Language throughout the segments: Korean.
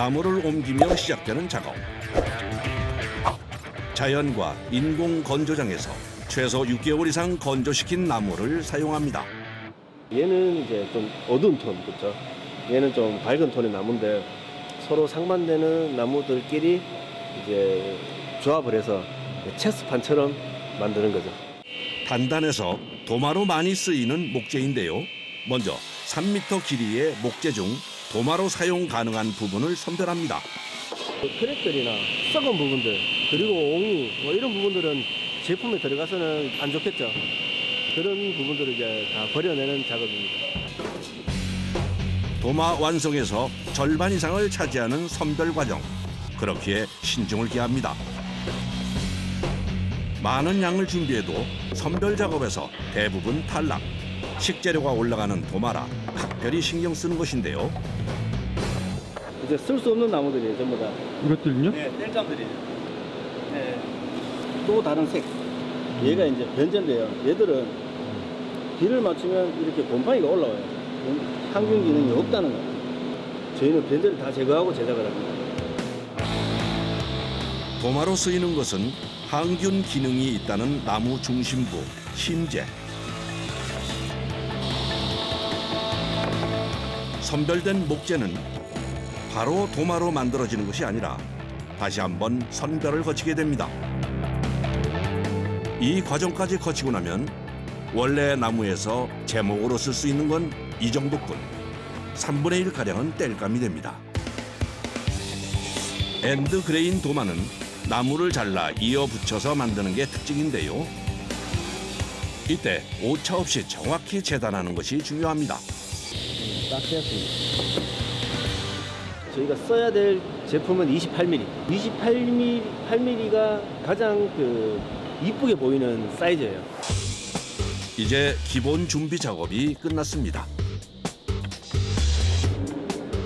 나무를 옮기며 시작되는 작업. 자연과 인공 건조장에서 최소 6개월 이상 건조시킨 나무를 사용합니다. 얘는 이제 좀 어두운 톤, 그렇죠? 얘는 좀 밝은 톤의 나무인데 서로 상반되는 나무들끼리 이제 조합을 해서 체스판처럼 만드는 거죠. 단단해서 도마로 많이 쓰이는 목재인데요. 먼저 3m 길이의 목재 중 도마로 사용 가능한 부분을 선별합니다. 크랙들이나 썩은 부분들 그리고 옹이 뭐 이런 부분들은 제품에 들어가서는 안 좋겠죠. 그런 부분들을 이제 다 버려내는 작업입니다. 도마 완성에서 절반 이상을 차지하는 선별 과정. 그렇기에 신중을 기합니다. 많은 양을 준비해도 선별 작업에서 대부분 탈락. 식재료가 올라가는 도마라 각별히 신경 쓰는 것인데요. 이제 쓸 수 없는 나무들이에요, 전부 다. 이것들은요? 네, 뗄감들이죠. 네. 또 다른 색. 얘가 이제 변제인데요. 얘들은 비를 맞추면 이렇게 곰팡이가 올라와요. 항균 기능이 없다는 거예요. 저희는 변제를 다 제거하고 제작을 합니다. 도마로 쓰이는 것은 항균 기능이 있다는 나무 중심부, 심재. 선별된 목재는 바로 도마로 만들어지는 것이 아니라 다시 한번 선별을 거치게 됩니다. 이 과정까지 거치고 나면 원래 나무에서 제목으로 쓸 수 있는 건 이 정도뿐. 3분의 1가량은 땔감이 됩니다. 엔드그레인 도마는 나무를 잘라 이어 붙여서 만드는 게 특징인데요. 이때 오차 없이 정확히 재단하는 것이 중요합니다. 딱 되었습니다. 저희가 써야 될 제품은 28mm. 28mm가 가장 이쁘게 보이는 사이즈예요. 이제 기본 준비 작업이 끝났습니다.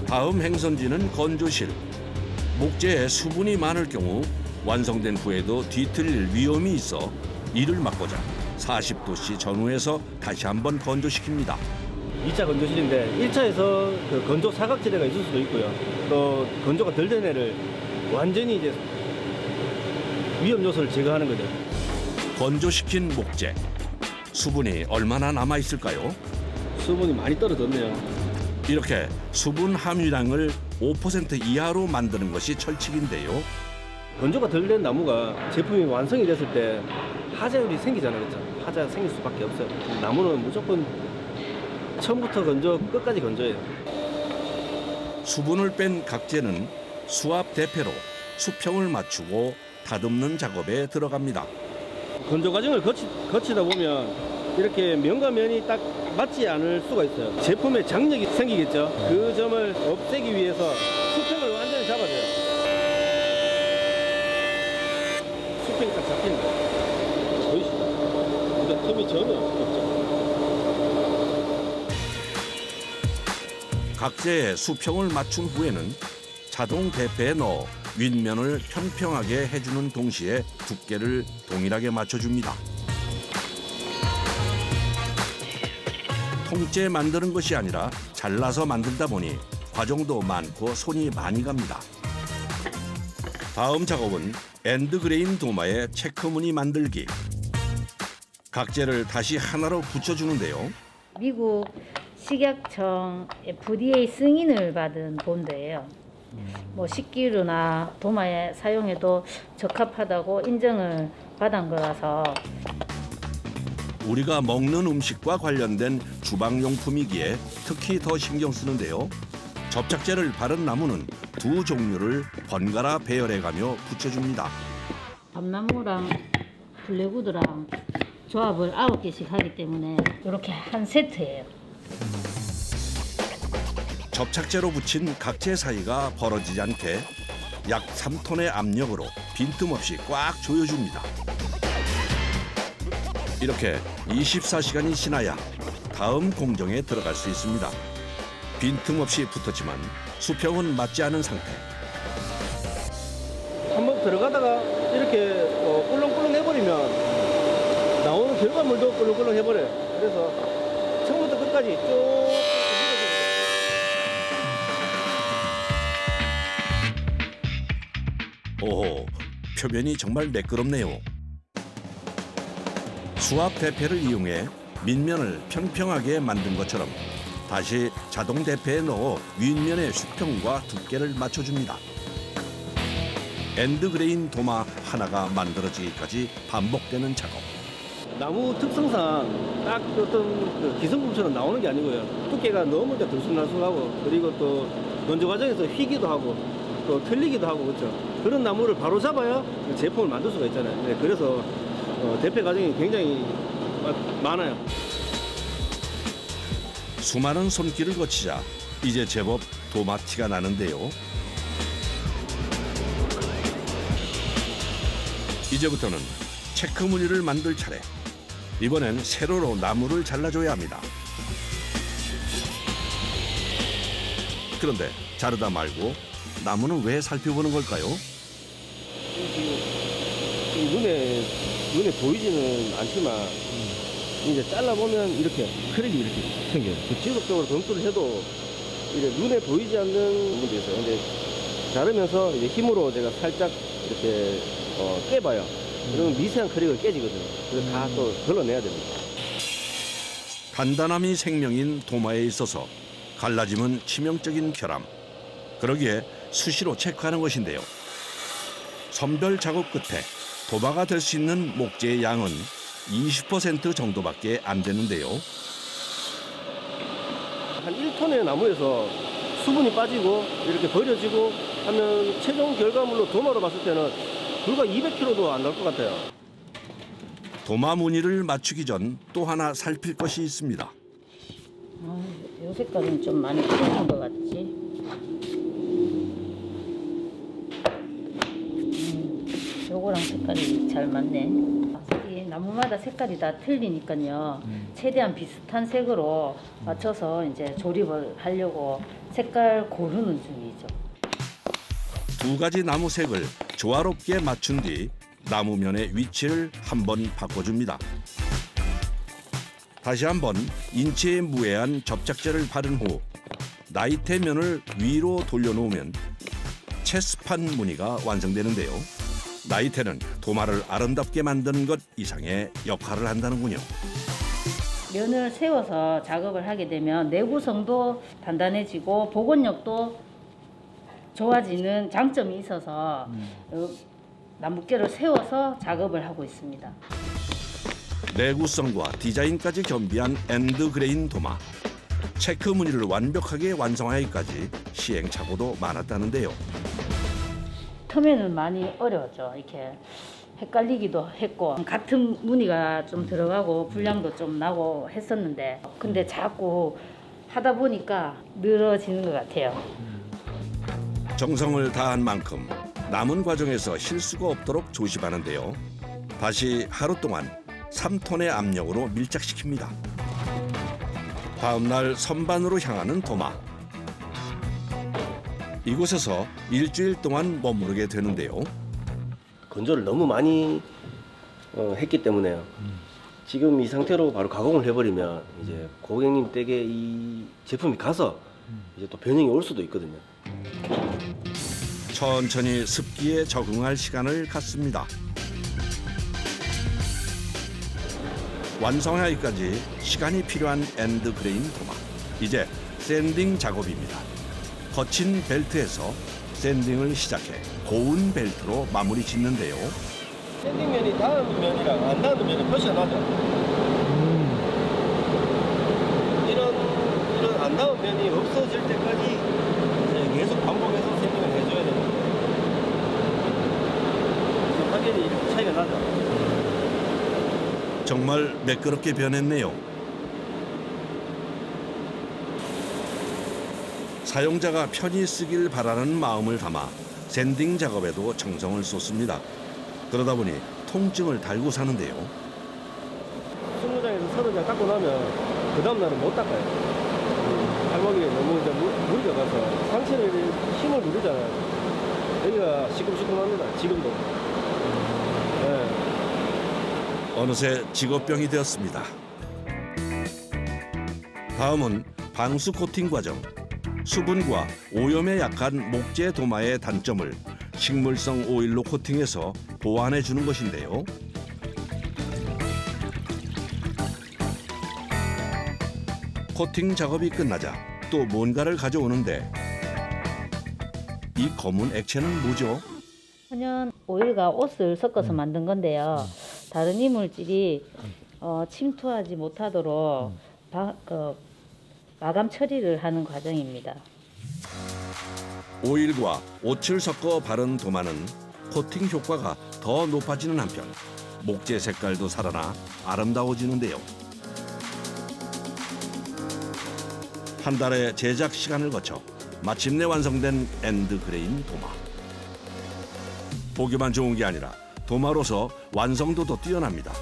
다음 행선지는 건조실. 목재에 수분이 많을 경우 완성된 후에도 뒤틀릴 위험이 있어 이를 막고자 40도씨 전후해서 다시 한번 건조시킵니다. 2차 건조실인데 1차에서 건조 사각지대가 있을 수도 있고요. 또 건조가 덜 된 애를 완전히 이제 위험 요소를 제거하는 거죠. 건조시킨 목재. 수분이 얼마나 남아 있을까요? 수분이 많이 떨어졌네요. 이렇게 수분 함유량을 5% 이하로 만드는 것이 철칙인데요. 건조가 덜 된 나무가 제품이 완성이 됐을 때 하자율이 생기잖아요. 그렇죠? 하자가 생길 수밖에 없어요. 나무는 무조건 처음부터 건조, 끝까지 건조해요. 수분을 뺀 각재는 수압 대패로 수평을 맞추고 다듬는 작업에 들어갑니다. 건조 과정을 거치다 보면 이렇게 면과 면이 딱 맞지 않을 수가 있어요. 제품에 장력이 생기겠죠. 그 점을 없애기 위해서 수평을 완전히 잡아줘요. 수평이 딱 잡히는 거예요. 보이시죠? 그러니까 틈이 전혀 없죠. 각재에 수평을 맞춘 후에는 자동 대패에 넣어 윗면을 평평하게 해주는 동시에 두께를 동일하게 맞춰줍니다. 통째 만드는 것이 아니라 잘라서 만들다 보니 과정도 많고 손이 많이 갑니다. 다음 작업은 엔드그레인 도마의 체크무늬 만들기. 각재를 다시 하나로 붙여주는데요. 미국 식약청 FDA 승인을 받은 본드예요. 뭐 식기류나 도마에 사용해도 적합하다고 인정을 받은 거라서. 우리가 먹는 음식과 관련된 주방용품이기에 특히 더 신경 쓰는데요. 접착제를 바른 나무는 두 종류를 번갈아 배열해가며 붙여줍니다. 밤나무랑 블랙우드랑 조합을 9개씩 하기 때문에 이렇게 한 세트예요. 접착제로 붙인 각재 사이가 벌어지지 않게 약 3톤의 압력으로 빈틈없이 꽉 조여줍니다. 이렇게 24시간이 지나야 다음 공정에 들어갈 수 있습니다. 빈틈없이 붙었지만 수평은 맞지 않은 상태. 한번 들어가다가 이렇게 꿀렁꿀렁 해버리면 나오는 결과물도 꿀렁꿀렁 해버려요. 그래서 처음부터 끝까지 쭉 오호, 표면이 정말 매끄럽네요. 수압 대패를 이용해 밑면을 평평하게 만든 것처럼 다시 자동 대패에 넣어 윗면의 수평과 두께를 맞춰줍니다. 엔드그레인 도마 하나가 만들어지기까지 반복되는 작업. 나무 특성상 딱 어떤 그 기성품처럼 나오는 게 아니고요. 두께가 너무 들쑥날쑥하고 그리고 또 건조 과정에서 휘기도 하고 또 틀리기도 하고 그렇죠. 그런 나무를 바로 잡아야 제품을 만들 수가 있잖아요. 네, 그래서 대패 과정이 굉장히 많아요. 수많은 손길을 거치자 이제 제법 도마티가 나는데요. 이제부터는 체크 무늬를 만들 차례. 이번엔 세로로 나무를 잘라줘야 합니다. 그런데 자르다 말고 나무는 왜 살펴보는 걸까요? 눈에 보이지는 않지만 이제 잘라보면 이렇게 크랙이 이렇게 생겨요. 그 지속적으로 검수를 해도 이제 눈에 보이지 않는 부분도 있어요. 근데 자르면서 이제 힘으로 제가 살짝 이렇게 깨봐요. 그러면 미세한 크랙을 깨지거든요. 그래서 다 또 걸러내야 됩니다. 간단함이 생명인 도마에 있어서 갈라짐은 치명적인 결함. 그러기에 수시로 체크하는 것인데요. 선별 작업 끝에 도마가 될 수 있는 목재의 양은 20% 정도밖에 안 되는데요. 한 1톤의 나무에서 수분이 빠지고 이렇게 버려지고 하면 최종 결과물로 도마로 봤을 때는 불과 200kg도 안 나올 것 같아요. 도마 무늬를 맞추기 전 또 하나 살필 것이 있습니다. 요 색깔은 좀 많이 틀린 것 같지? 요거랑 색깔이 잘 맞네. 이 나무마다 색깔이 다 틀리니까요. 최대한 비슷한 색으로 맞춰서 이제 조립을 하려고 색깔 고르는 중이죠. 두 가지 나무 색을 조화롭게 맞춘 뒤 나무면의 위치를 한번 바꿔줍니다. 다시 한번 인체에 무해한 접착제를 바른 후 나이테 면을 위로 돌려놓으면 체스판 무늬가 완성되는데요. 나이테는 도마를 아름답게 만드는 것 이상의 역할을 한다는군요. 면을 세워서 작업을 하게 되면 내구성도 단단해지고 복원력도 좋아지는 장점이 있어서 나무깨를 세워서 작업을 하고 있습니다. 내구성과 디자인까지 겸비한 엔드그레인 도마. 체크 무늬를 완벽하게 완성하기까지 시행착오도 많았다는데요. 처음에는 많이 어려웠죠. 이렇게 헷갈리기도 했고 같은 무늬가 좀 들어가고 분량도 좀 나고 했었는데 근데 자꾸 하다 보니까 늘어지는 것 같아요. 정성을 다한 만큼 남은 과정에서 실수가 없도록 조심하는데요. 다시 하루 동안 3톤의 압력으로 밀착시킵니다. 다음 날 선반으로 향하는 도마. 이곳에서 일주일 동안 머무르게 되는데요. 건조를 너무 많이 했기 때문에요. 지금 이 상태로 바로 가공을 해버리면 이제 고객님 댁에 이 제품이 가서 이제 또 변형이 올 수도 있거든요. 천천히 습기에 적응할 시간을 갖습니다. 완성하기까지 시간이 필요한 엔드그레인 도마. 이제 샌딩 작업입니다. 거친 벨트에서 샌딩을 시작해 고운 벨트로 마무리 짓는데요. 샌딩면이 닿은 면이랑 안 닿은 면이 표시가 나죠. 이런 안 닿은 면이 없어질 때까지 이제 계속 반복해서 샌딩을 해줘야 됩니다. 확연히 이렇게 차이가 나죠. 정말 매끄럽게 변했네요. 사용자가 편히 쓰길 바라는 마음을 담아 샌딩 작업에도 정성을 쏟습니다. 그러다 보니 통증을 달고 사는데요. 20장에서 30장 닦고 나면 그 다음 날은 못 닦아요. 발목이 너무 이제 물이 들어가서 상체를 힘을 누르잖아요. 여기가 시큼시큼합니다. 지금도. 네. 어느새 직업병이 되었습니다. 다음은 방수 코팅 과정. 수분과 오염에 약한 목재 도마의 단점을 식물성 오일로 코팅해서 보완해 주는 것인데요. 코팅 작업이 끝나자 또 뭔가를 가져오는데 이 검은 액체는 뭐죠? 천연 오일과 옷을 섞어서 만든 건데요. 다른 이물질이 침투하지 못하도록 마감 처리를 하는 과정입니다. 오일과 옷을 섞어 바른 도마는 코팅 효과가 더 높아지는 한편 목재 색깔도 살아나 아름다워지는데요. 한 달의 제작 시간을 거쳐 마침내 완성된 엔드그레인 도마. 보기만 좋은 게 아니라 도마로서 완성도도 뛰어납니다.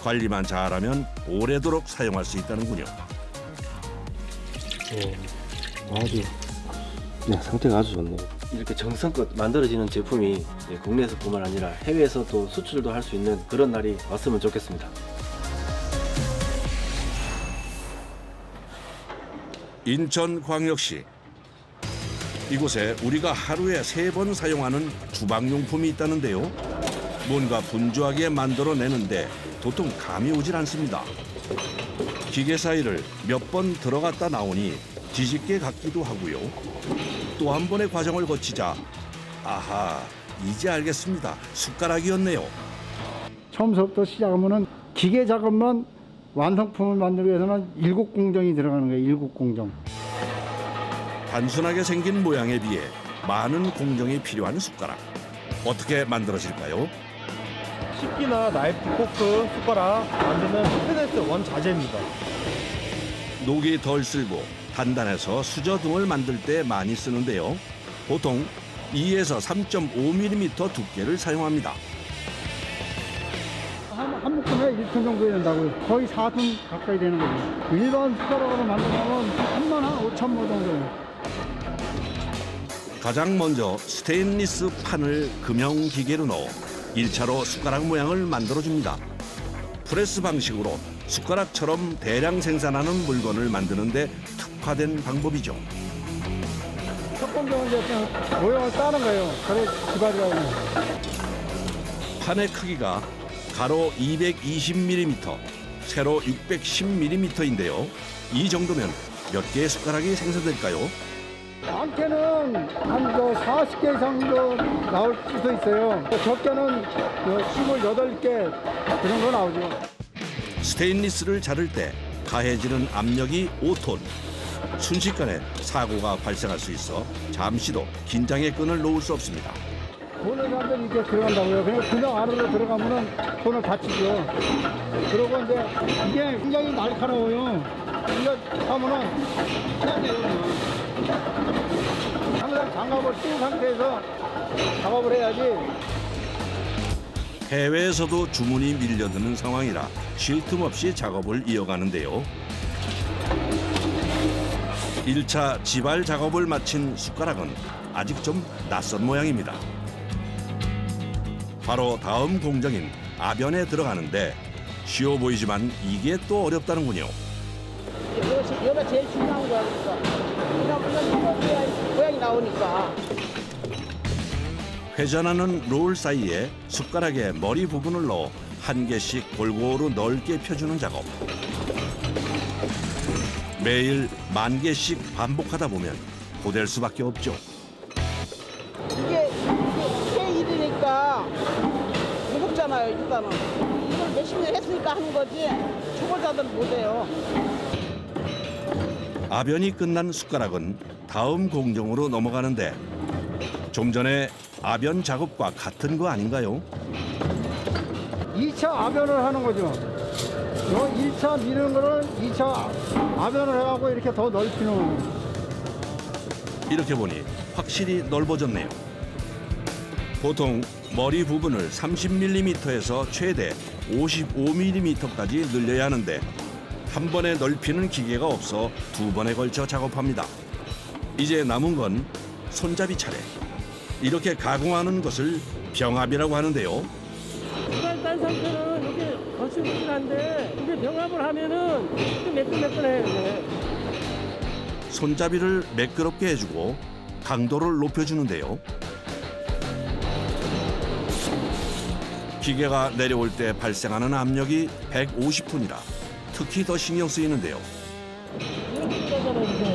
관리만 잘하면 오래도록 사용할 수 있다는군요. 아주 상태가 아주 좋네요. 이렇게 정성껏 만들어지는 제품이 국내에서뿐만 아니라 해외에서도 수출도 할 수 있는 그런 날이 왔으면 좋겠습니다. 인천광역시. 이곳에 우리가 하루에 3번 사용하는 주방용품이 있다는데요. 뭔가 분주하게 만들어내는데 도통 감이 오질 않습니다. 기계 사이를 몇 번 들어갔다 나오니 뒤집게 같기도 하고요. 또 한 번의 과정을 거치자 아하, 이제 알겠습니다. 숟가락이었네요. 처음부터 시작하면은 기계 작업만 완성품을 만들기 위해서는 7공정이 들어가는 거예요. 7공정. 단순하게 생긴 모양에 비해 많은 공정이 필요한 숟가락. 어떻게 만들어질까요? 식기나 나이프, 포크, 숟가락 만드는 스테인리스 원자재입니다. 녹이 덜 쓸고 단단해서 수저 등을 만들 때 많이 쓰는데요. 보통 2에서 3.5mm 두께를 사용합니다. 한 묶음에 1톤 정도 된다고요. 거의 4톤 가까이 되는 거죠. 일반 숟가락으로 만들면 3만 한 5천모 정도예요. 가장 먼저 스테인리스 판을 금형 기계로 넣어 1차로 숟가락 모양을 만들어줍니다. 프레스 방식으로 숟가락처럼 대량 생산하는 물건을 만드는데 특화된 방법이죠. 첫 공정은 이제 그냥 모형을 따는 거예요. 그래 기발이라고. 판의 크기가 가로 220mm, 세로 610mm인데요. 이 정도면 몇 개의 숟가락이 생산될까요? 많게는 한 40개 이상도 나올 수도 있어요. 적게는 28개 그 정도 나오죠. 스테인리스를 자를 때 가해지는 압력이 5톤. 순식간에 사고가 발생할 수 있어 잠시도 긴장의 끈을 놓을 수 없습니다. 돈을 완전히 이렇게 들어간다고요. 그냥 안으로 들어가면은 돈을 다치죠. 그리고 이제 이게 굉장히 날카로워요. 이거 하면은 그냥 돼요. 항상 장갑을 쓴 상태에서 작업을 해야지. 해외에서도 주문이 밀려드는 상황이라 쉴 틈 없이 작업을 이어가는데요. 1차 지발 작업을 마친 숟가락은 아직 좀 낯선 모양입니다. 바로 다음 공정인 아변에 들어가는데 쉬워 보이지만 이게 또 어렵다는군요. 이거가 제일 중요한 거야. 그러니까 모양이 나오니까. 회전하는 롤 사이에 숟가락의 머리 부분을 넣어 한 개씩 골고루 넓게 펴주는 작업. 매일 10,000개씩 반복하다 보면 고될 수밖에 없죠. 이게 일이니까 무겁잖아요. 일단은 이걸 몇십 년 했으니까 하는 거지 초보자들은 못해요. 아변이 끝난 숟가락은 다음 공정으로 넘어가는데 좀 전에 아변 작업과 같은 거 아닌가요? 2차 아변을 하는 거죠. 요 1차 미는 거를 2차 아변을 해갖고 이렇게 더 넓히는 거예요. 이렇게 보니 확실히 넓어졌네요. 보통 머리 부분을 30mm에서 최대 55mm까지 늘려야 하는데 한 번에 넓히는 기계가 없어 2번에 걸쳐 작업합니다. 이제 남은 건 손잡이 차례. 이렇게 가공하는 것을 병합이라고 하는데요. 딴 상태는 이게 거칠거칠한데 이게 병합을 하면은 매끈매끈해요. 손잡이를 매끄럽게 해주고 강도를 높여주는데요. 기계가 내려올 때 발생하는 압력이 150톤이라 특히 더 신경 쓰이는데요. 이렇게 들어가잖아요, 이게.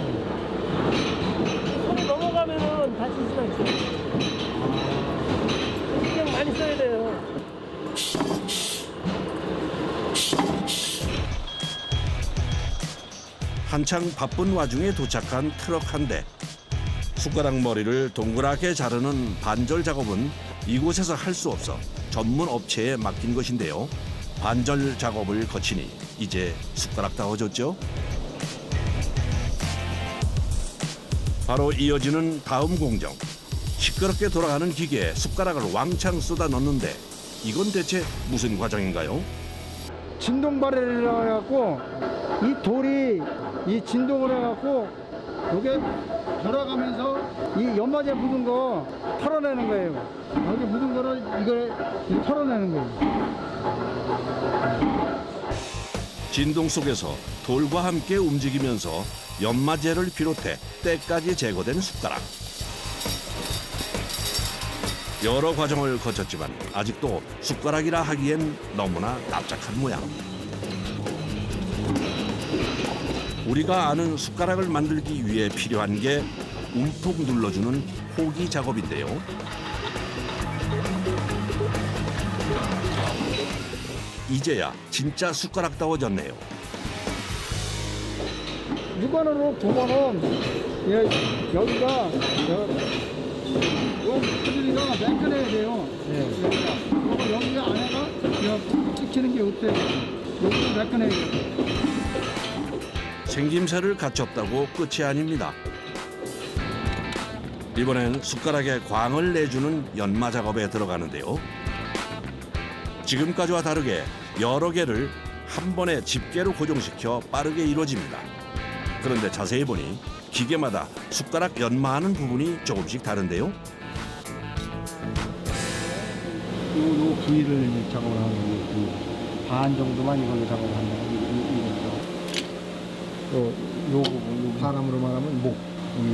손이 넘어가면은 다칠 수가 있어요. 신경 많이 써야 돼요. 한창 바쁜 와중에 도착한 트럭 한 대. 숟가락 머리를 동그랗게 자르는 반절 작업은 이곳에서 할 수 없어 전문 업체에 맡긴 것인데요. 반절 작업을 거치니 이제 숟가락다워졌죠. 바로 이어지는 다음 공정. 시끄럽게 돌아가는 기계에 숟가락을 왕창 쏟아 넣는데 이건 대체 무슨 과정인가요? 진동 발열을 해갖고 이 돌이 이 진동을 해갖고 이게 돌아가면서 이 연마제 묻은 거 털어내는 거예요. 여기 묻은 거를 이걸 털어내는 거예요. 진동 속에서 돌과 함께 움직이면서 연마제를 비롯해 때까지 제거된 숟가락. 여러 과정을 거쳤지만 아직도 숟가락이라 하기엔 너무나 납작한 모양. 우리가 아는 숟가락을 만들기 위해 필요한 게 움푹 눌러주는 호기 작업인데요. 이제야 진짜 숟가락다워졌네요. 육안으로 보면은 여기가 요 부분이가 매끈해야 돼요. 여기가 안에가 찍히는 게 없어요. 여기가 매끈해야 돼요. 생김새를 갖췄다고 끝이 아닙니다. 이번엔 숟가락에 광을 내주는 연마 작업에 들어가는데요. 지금까지와 다르게 여러 개를 한 번에 집게로 고정시켜 빠르게 이루어집니다. 그런데 자세히 보니 기계마다 숟가락 연마하는 부분이 조금씩 다른데요. 요 부위를 작업을 하는 거고 반 정도만 이걸로 작업을 한다고 요 부분, 요 사람으로 말하면 목,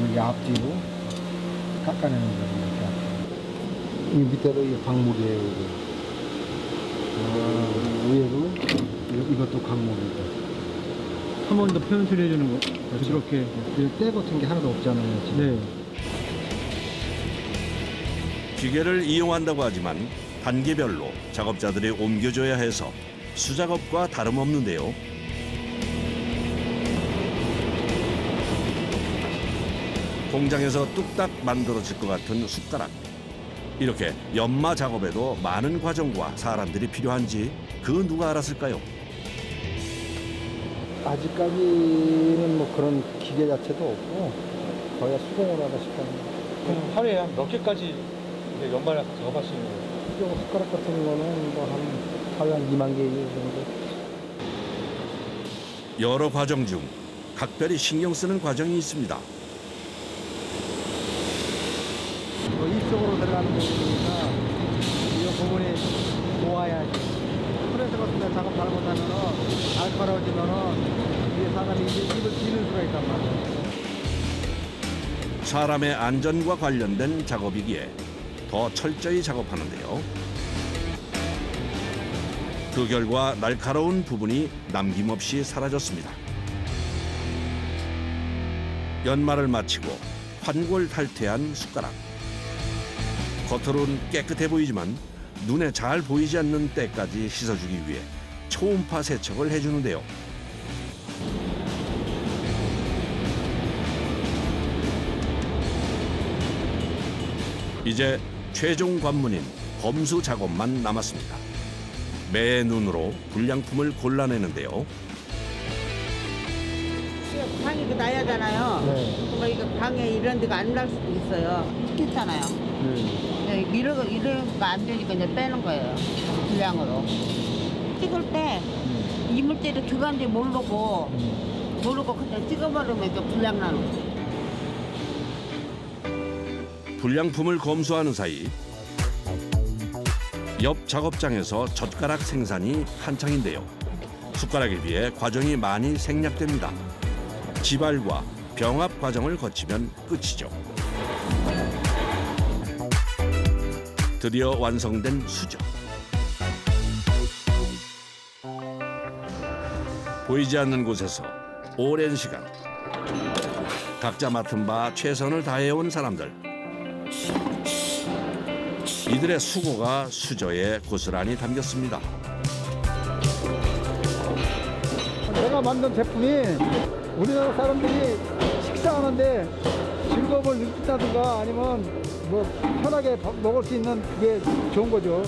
여기 앞뒤로 깎아내는 거예요. 이 밑에도 이 광목이에요. 위에도 이것도 광목이고. 한 번 더 표현을 해주는 거. 이렇게 때 같은 게 하나도 없잖아요. 지금. 네. 기계를 이용한다고 하지만 단계별로 작업자들이 옮겨줘야 해서 수작업과 다름없는데요. 공장에서 뚝딱 만들어질 것 같은 숟가락. 이렇게 연마 작업에도 많은 과정과 사람들이 필요한지 그 누가 알았을까요? 아직까지는 뭐 그런 기계 자체도 없고 거의 수공을 하다 싶어요. 그럼 하루에 한 몇 개까지 연말에 작업할 수 있는 거예요? 숟가락 같은 거는 뭐 하루에 한 2만 개 정도. 여러 과정 중 각별히 신경 쓰는 과정이 있습니다. 입속으로 들어가는 거니까 이 부분이 모아야지. 프레스 같은 데 작업 잘못하면은 날카로워지면은 이 사람이 입을 뒤는 수가 있단 말이에요. 사람의 안전과 관련된 작업이기에 더 철저히 작업하는데요. 그 결과 날카로운 부분이 남김없이 사라졌습니다. 연마를 마치고 환골 탈퇴한 숟가락. 겉으로는 깨끗해 보이지만 눈에 잘 보이지 않는 때까지 씻어주기 위해 초음파 세척을 해주는데요. 이제 최종 관문인 검수 작업만 남았습니다. 매 눈으로 불량품을 골라내는데요. 방이 나야잖아요. 그러면 이거 방에 이런 데가 안 날 수도 있어요. 괜찮아요. 이런 거 안 되니까 이제 빼는 거예요. 불량으로. 찍을 때 이물질이 들어간지 모르고 그냥 찍어버리면 이제 불량 나는 거예요. 불량품을 검수하는 사이 옆 작업장에서 젓가락 생산이 한창인데요. 숟가락에 비해 과정이 많이 생략됩니다. 지발과 병합 과정을 거치면 끝이죠. 드디어 완성된 수저. 보이지 않는 곳에서 오랜 시간 각자 맡은 바 최선을 다해온 사람들. 이들의 수고가 수저에 고스란히 담겼습니다. 내가 만든 제품이 우리나라 사람들이 식사하는데 즐거움을 느낀다든가 아니면 뭐 편하게 먹을 수 있는 그게 좋은 거죠.